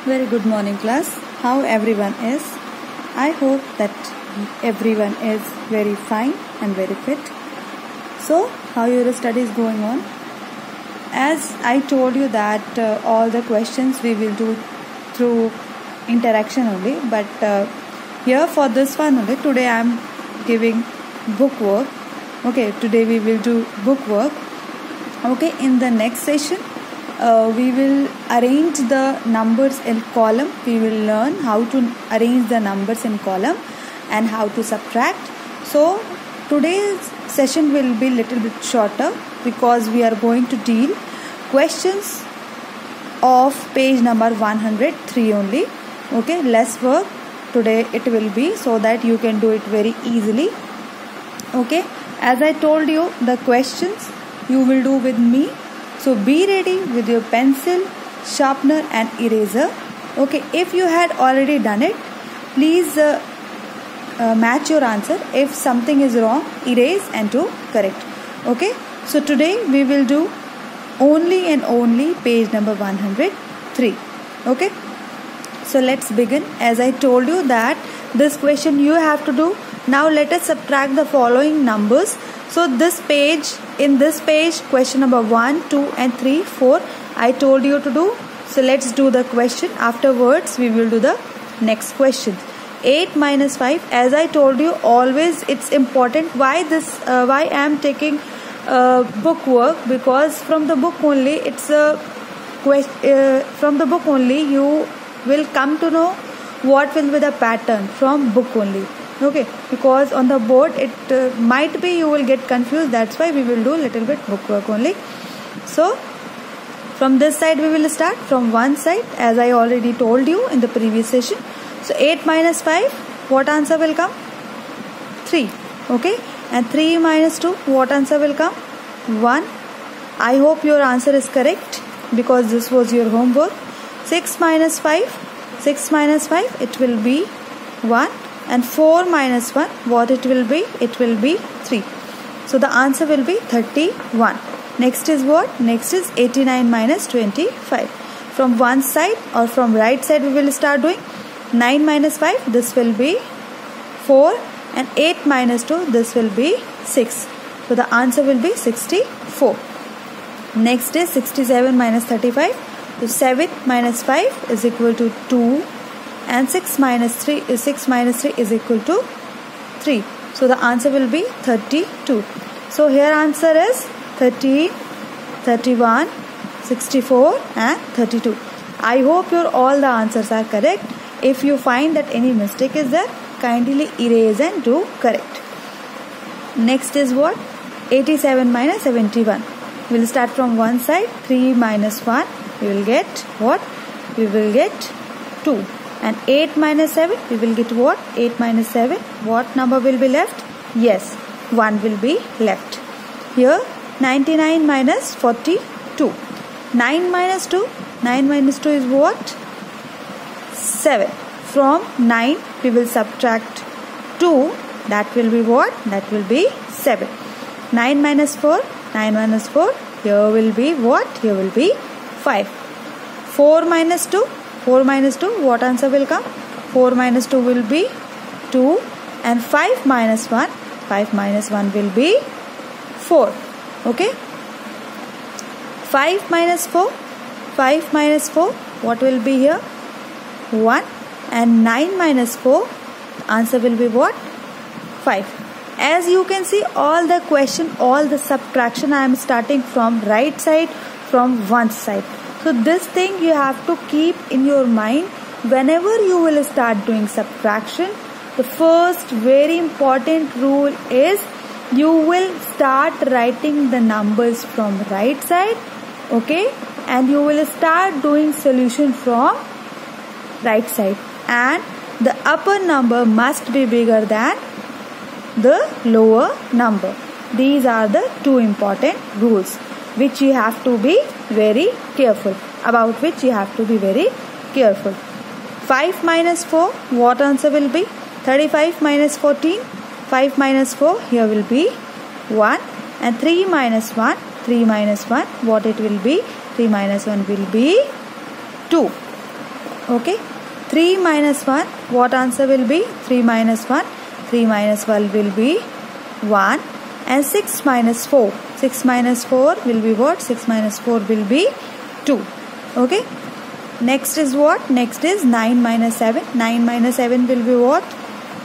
Very good morning, class. How everyone is? I hope that everyone is very fine and very fit. So, how your studies going on? As I told you that all the questions we will do through interaction only, but here for this one only, today I am giving book work. Okay, today we will do book work. Okay, in the next session we will arrange the numbers in column. We will learn how to arrange the numbers in column and how to subtract. So today's session will be little bit shorter because we are going to deal questions of page number 103 only. Okay, less work today it will be, so that you can do it very easily. Okay, as I told you, the questions you will do with me. So be ready with your pencil, sharpener and eraser. Okay, if you had already done it, please match your answer. If something is wrong, erase and to correct. Okay, so today we will do only and only page number 103. Okay, so let's begin. As I told you that this question you have to do. Now let us subtract the following numbers. So this page, in this page, question number 1, 2 and 3, 4 I told you to do. So let's do the question. Afterwards we will do the next question. 8 minus 5, as I told you, always it's important. Why I am taking book work? Because from the book only it's a from the book only you will come to know what will be the pattern from book only. Okay, because on the board it might be you will get confused. That's why we will do little bit book work only. So from this side we will start, from one side, as I already told you in the previous session. So 8 minus 5, what answer will come? 3. Okay, and 3 minus 2, what answer will come? 1. I hope your answer is correct because this was your homework. 6 minus 5, 6 minus 5, it will be 1. And 4 minus 1, what it will be? It will be 3. So the answer will be 31. Next is what? Next is 89 minus 25. From one side or from right side we will start doing. 9 minus 5, this will be 4. And 8 minus 2, this will be 6. So the answer will be 64. Next is 67 minus 35. So 7 minus 5 is equal to 2. And 6 minus 3 is equal to 3. So the answer will be 32. So here answer is 13, 31, 64 and 32. I hope your all the answers are correct. If you find that any mistake is there, kindly erase and do correct. Next is what? 87 minus 71. We will start from one side. 3 minus 1, we will get what? We will get 2. And 8 minus 7, we will get what? 8 minus 7, what number will be left? Yes, 1 will be left. Here 99 minus 42. 9 minus 2, 9 minus 2 is what? 7. From 9 we will subtract 2, that will be what? That will be 7. 9 minus 4, 9 minus 4, here will be what? Here will be 5. 4 minus 2, 4 minus 2, what answer will come? 4 minus 2 will be 2. And 5 minus 1, 5 minus 1 will be 4. Okay. 5 minus 4, 5 minus 4, what will be here? 1. And 9 minus 4, answer will be what? 5. As you can see, all the question, all the subtraction I am starting from right side, from one side. So this thing you have to keep in your mind whenever you will start doing subtraction. The first very important rule is you will start writing the numbers from right side. Okay, and you will start doing solution from right side, and the upper number must be bigger than the lower number. These are the two important rules which you have to be very careful, about which you have to be very careful. 5 minus 4, what answer will be? 35 minus 14, 5 minus 4, here will be 1. And 3 minus 1, 3 minus 1, what it will be? 3 minus 1 will be 2. Okay, 3 minus 1, what answer will be? 3 minus 1, 3 minus 1 will be 1. And 6 minus 4, 6 minus 4 will be what? 6 minus 4 will be 2. Okay, next is what? Next is 9 minus 7, 9 minus 7 will be what?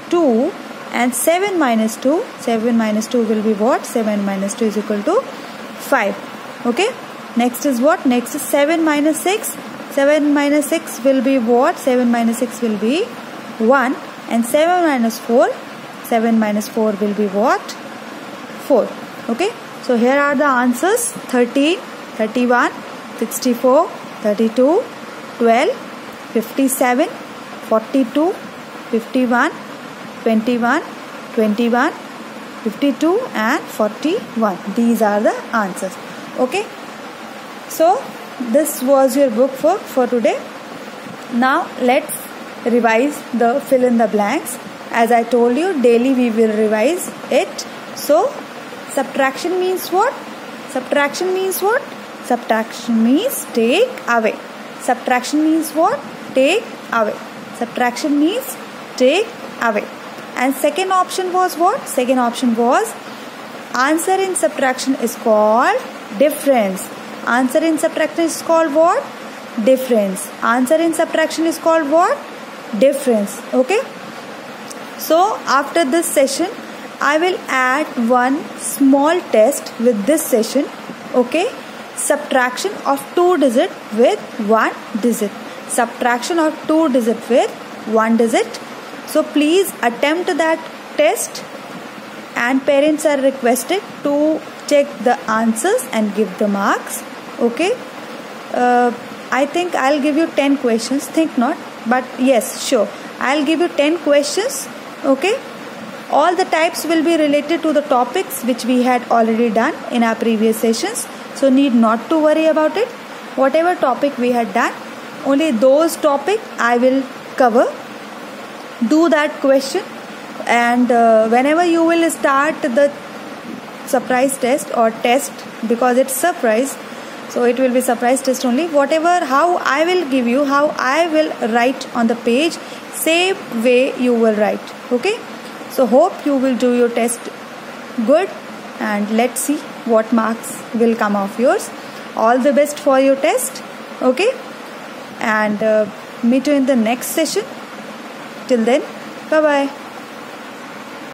2. And 7 minus 2, 7 minus 2 will be what? 7 minus 2 is equal to 5. Okay, next is what? Next is 7 minus 6, 7 minus 6 will be what? 7 minus 6 will be 1. And 7 minus 4, 7 minus 4 will be what? 4. Okay, so here are the answers: 13, 31, 64, 32, 12, 57, 42, 51, 21, 21, 52 and 41. These are the answers. Okay, so this was your book for today. Now let's revise the fill in the blanks. As I told you, daily we will revise it. So subtraction means what? Subtraction means what? Subtraction means take away. Subtraction means what? Take away. Subtraction means take away. And second option was what? Second option was answer in subtraction is called difference. Answer in subtraction is called what? Difference. Answer in subtraction is called what? Difference. Okay. So after this session, I will add one small test with this session. Okay. Subtraction of 2 digit with 1 digit. Subtraction of 2 digit with 1 digit. So please attempt that test, and parents are requested to check the answers and give the marks. Okay. I think I'll give you 10 questions. Think not, but yes, sure. I'll give you 10 questions. Okay. All the types will be related to the topics which we had already done in our previous sessions. So need not to worry about it. Whatever topic we had done, only those topic I will cover. Do that question, and whenever you will start the surprise test or test, because it's surprise, so it will be surprise test only. Whatever, how I will give you, how I will write on the page, same way you will write. Okay, so hope you will do your test good, and let's see what marks will come of yours. All the best for your test. Okay, and meet you in the next session. Till then, bye bye.